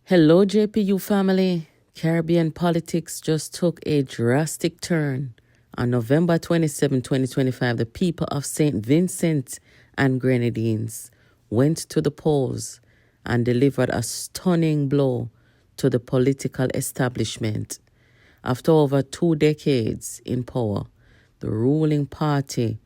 Hello, JPU family. Caribbean politics just took a drastic turn. On November 27, 2025, the people of St. Vincent and Grenadines went to the polls and delivered a stunning blow to the political establishment. After over 2 decades in power, the ruling party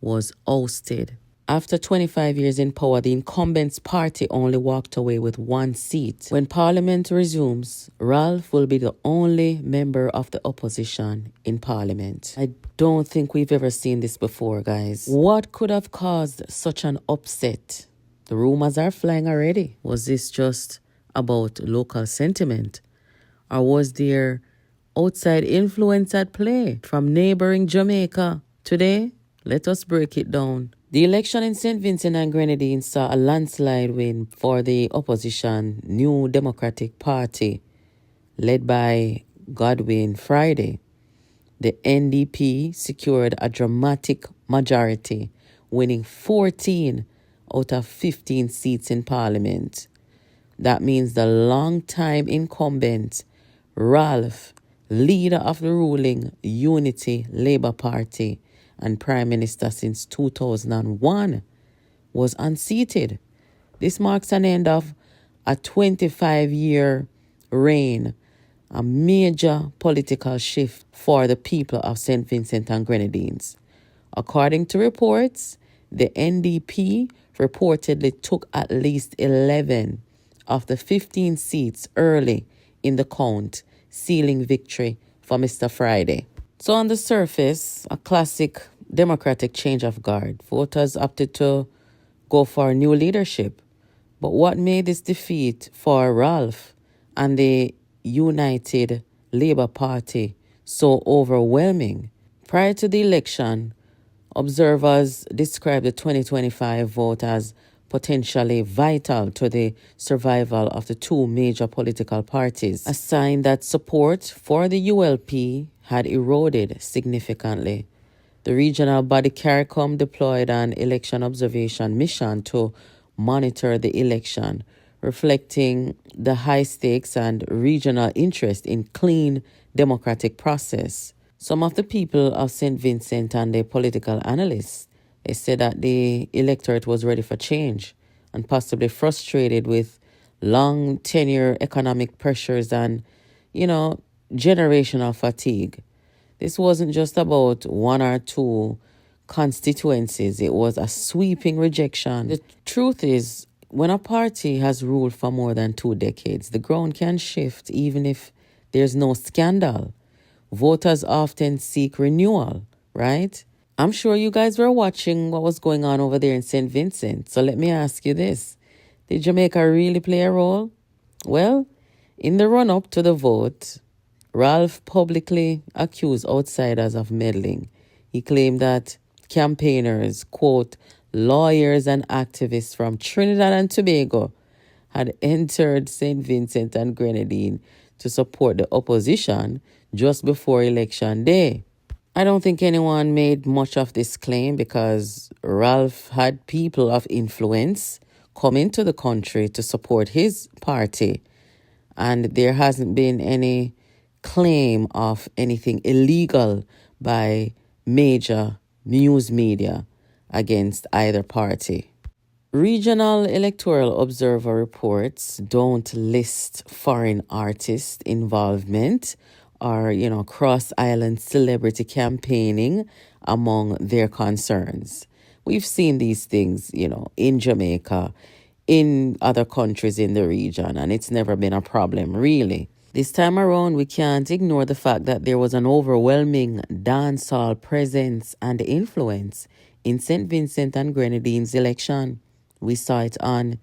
was ousted. After 25 years in power, the incumbents' party only walked away with 1 seat. When Parliament resumes, Ralph will be the only member of the opposition in Parliament. I don't think we've ever seen this before, guys. What could have caused such an upset? The rumors are flying already. Was this just about local sentiment? Or was there outside influence at play from neighboring Jamaica? Today, let us break it down. The election in St. Vincent and Grenadines saw a landslide win for the opposition New Democratic Party, led by Godwin Friday. The NDP secured a dramatic majority, winning 14 out of 15 seats in Parliament. That means the long-time incumbent, Ralph, leader of the ruling Unity Labour Party and Prime Minister since 2001, was unseated. This marks an end of a 25-year reign, a major political shift for the people of St. Vincent and Grenadines. According to reports, the NDP reportedly took at least 11 of the 15 seats early in the count, sealing victory for Mr. Friday. So on the surface, a classic democratic change of guard. Voters opted to go for new leadership. But what made this defeat for Ralph and the United Labour Party so overwhelming? Prior to the election, observers described the 2025 vote as potentially vital to the survival of the 2 major political parties, a sign that support for the ULP had eroded significantly. The regional body CARICOM deployed an election observation mission to monitor the election, reflecting the high stakes and regional interest in clean democratic process. Some of the people of St. Vincent and the political analysts, they said that the electorate was ready for change and possibly frustrated with long tenure economic pressures and, generational fatigue. This wasn't just about 1 or 2 constituencies. It was a sweeping rejection. The truth is, when a party has ruled for more than 2 decades, the ground can shift even if there's no scandal. Voters often seek renewal, right? I'm sure you guys were watching what was going on over there in St. Vincent. So let me ask you this. Did Jamaica really play a role? Well, in the run-up to the vote, Ralph publicly accused outsiders of meddling. He claimed that campaigners, quote, lawyers and activists from Trinidad and Tobago had entered St. Vincent and Grenadines to support the opposition just before election day. I don't think anyone made much of this claim because Ralph had people of influence come into the country to support his party, and there hasn't been any claim of anything illegal by major news media against either party. Regional Electoral Observer reports don't list foreign artist involvement or, cross-island celebrity campaigning among their concerns. We've seen these things, in Jamaica, in other countries in the region, and it's never been a problem, really. This time around, we can't ignore the fact that there was an overwhelming dancehall presence and influence in St. Vincent and Grenadines election. We saw it on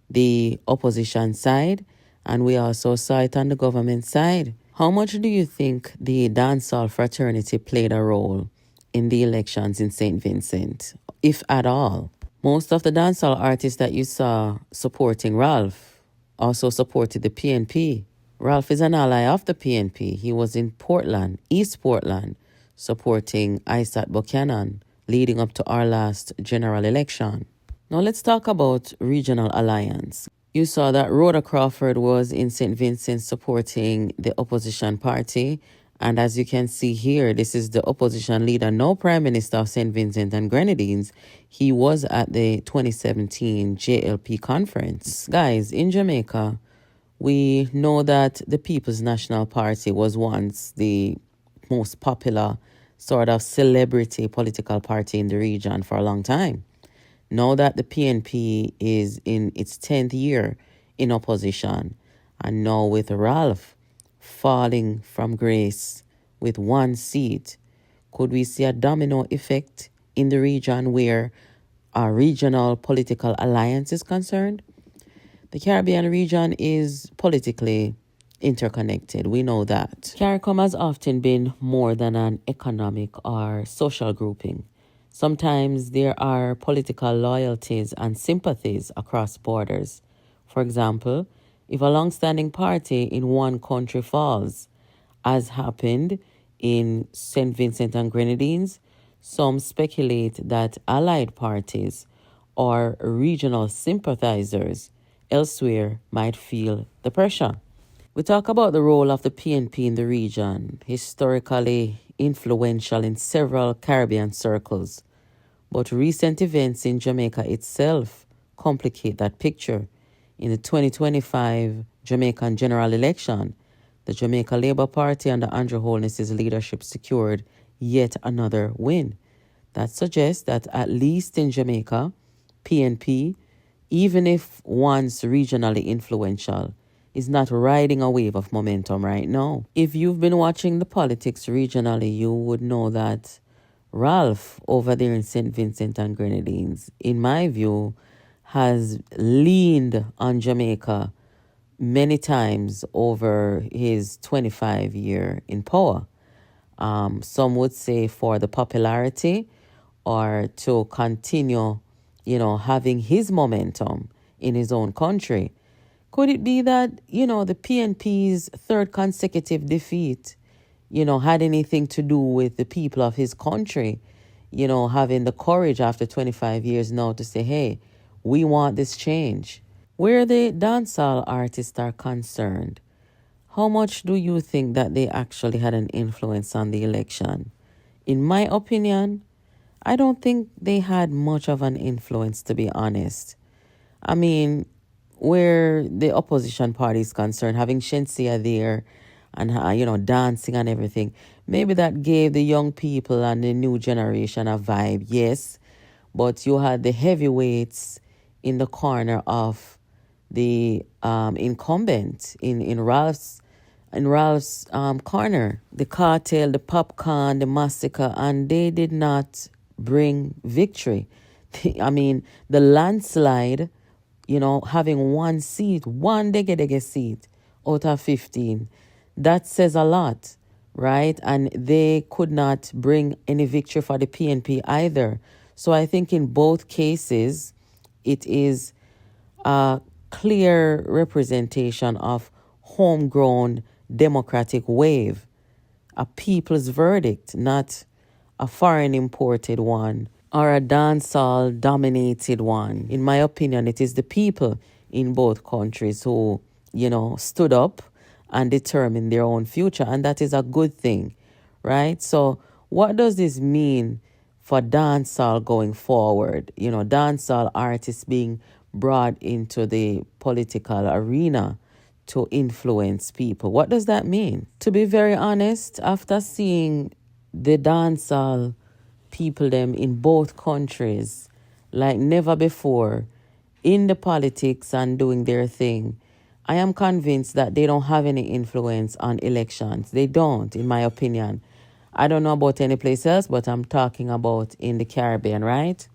the opposition side, and we also saw it on the government side. How much do you think the dancehall fraternity played a role in the elections in St. Vincent, if at all? Most of the dancehall artists that you saw supporting Ralph also supported the PNP. Ralph is an ally of the PNP. He was in Portland, East Portland, supporting Isaac Buchanan, leading up to our last general election. Now let's talk about regional alliance. You saw that Rhoda Crawford was in St. Vincent supporting the opposition party. And as you can see here, this is the opposition leader, no Prime Minister of St. Vincent and Grenadines. He was at the 2017 JLP conference. Guys, in Jamaica, we know that the People's National Party was once the most popular sort of celebrity political party in the region for a long time. Now that the PNP is in its 10th year in opposition, and now with Ralph falling from grace with one seat, could we see a domino effect in the region where our regional political alliance is concerned? The Caribbean region is politically interconnected. We know that. CARICOM has often been more than an economic or social grouping. Sometimes there are political loyalties and sympathies across borders. For example, if a long-standing party in one country falls, as happened in St. Vincent and Grenadines, some speculate that allied parties or regional sympathizers elsewhere might feel the pressure. We talk about the role of the PNP in the region, historically influential in several Caribbean circles. But recent events in Jamaica itself complicate that picture. In the 2025 Jamaican general election, the Jamaica Labour Party under Andrew Holness's leadership secured yet another win. That suggests that at least in Jamaica, PNP, even if once regionally influential, is not riding a wave of momentum right now. If you've been watching the politics regionally, you would know that Ralph over there in St. Vincent and Grenadines, in my view, has leaned on Jamaica many times over his 25 year in power. Some would say for the popularity or to continue, having his momentum in his own country. Could it be that, the PNP's third consecutive defeat, had anything to do with the people of his country, having the courage after 25 years now to say, hey, we want this change? Where the dancehall artists are concerned, how much do you think that they actually had an influence on the election? In my opinion, I don't think they had much of an influence, to be honest. I mean, where the opposition party is concerned, having Shensia there and, dancing and everything, maybe that gave the young people and the new generation a vibe, yes. But you had the heavyweights in the corner of the incumbent in Ralph's corner, the cartel, the popcorn, the massacre, and they did not bring victory. I mean, the landslide, having one dege seat out of 15, that says a lot, right? And they could not bring any victory for the PNP either. So I think in both cases, it is a clear representation of homegrown democratic wave, a people's verdict, not a foreign imported one or a dancehall dominated one. In my opinion, it is the people in both countries who, stood up and determined their own future. And that is a good thing, right? So what does this mean for dancehall going forward? Dancehall artists being brought into the political arena to influence people. What does that mean? To be very honest, after seeing the dancehall people them in both countries like never before in the politics and doing their thing, I am convinced that they don't have any influence on elections. They don't, in my opinion. I don't know about any place else, but I'm talking about in the Caribbean, right?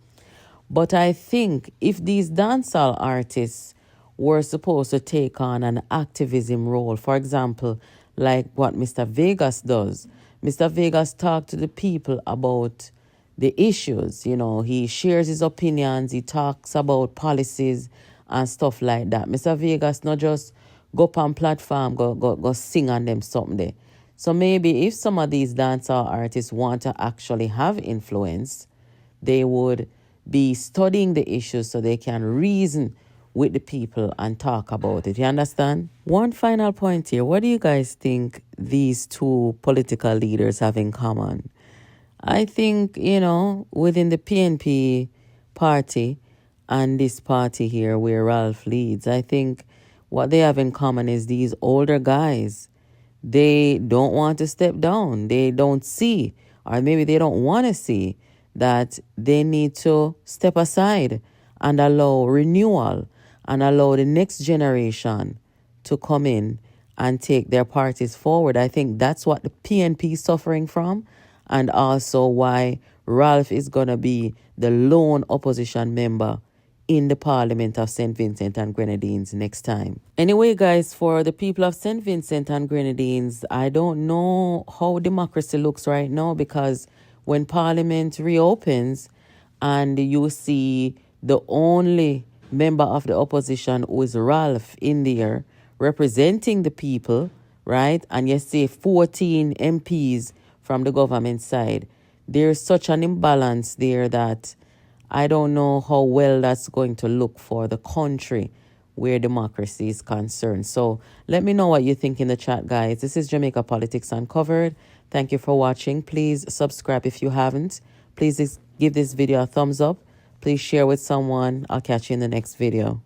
But I think if these dancehall artists were supposed to take on an activism role, for example, like what Mr. Vegas does, Mr. Vegas talked to the people about the issues. He shares his opinions, he talks about policies and stuff like that. Mr. Vegas not just go up on platform, go sing on them something there. So maybe if some of these dancehall artists want to actually have influence, they would be studying the issues so they can reason with the people and talk about it. You understand? One final point here. What do you guys think these two political leaders have in common? I think, within the PNP party and this party here where Ralph leads, I think what they have in common is these older guys. They don't want to step down. They don't see, or maybe they don't want to see, that they need to step aside and allow renewal and allow the next generation to come in and take their parties forward. I think that's what the PNP is suffering from, and also why Ralph is going to be the lone opposition member in the Parliament of St. Vincent and Grenadines next time. Anyway, guys, for the people of St. Vincent and Grenadines, I don't know how democracy looks right now, because when Parliament reopens and you see the only member of the opposition who is Ralph in there representing the people, right? And you see 14 MPs from the government side, there's such an imbalance there that I don't know how well that's going to look for the country where democracy is concerned. So let me know what you think in the chat, guys. This is Jamaica Politics Uncovered. Thank you for watching. Please subscribe if you haven't. Please give this video a thumbs up. Please share with someone. I'll catch you in the next video.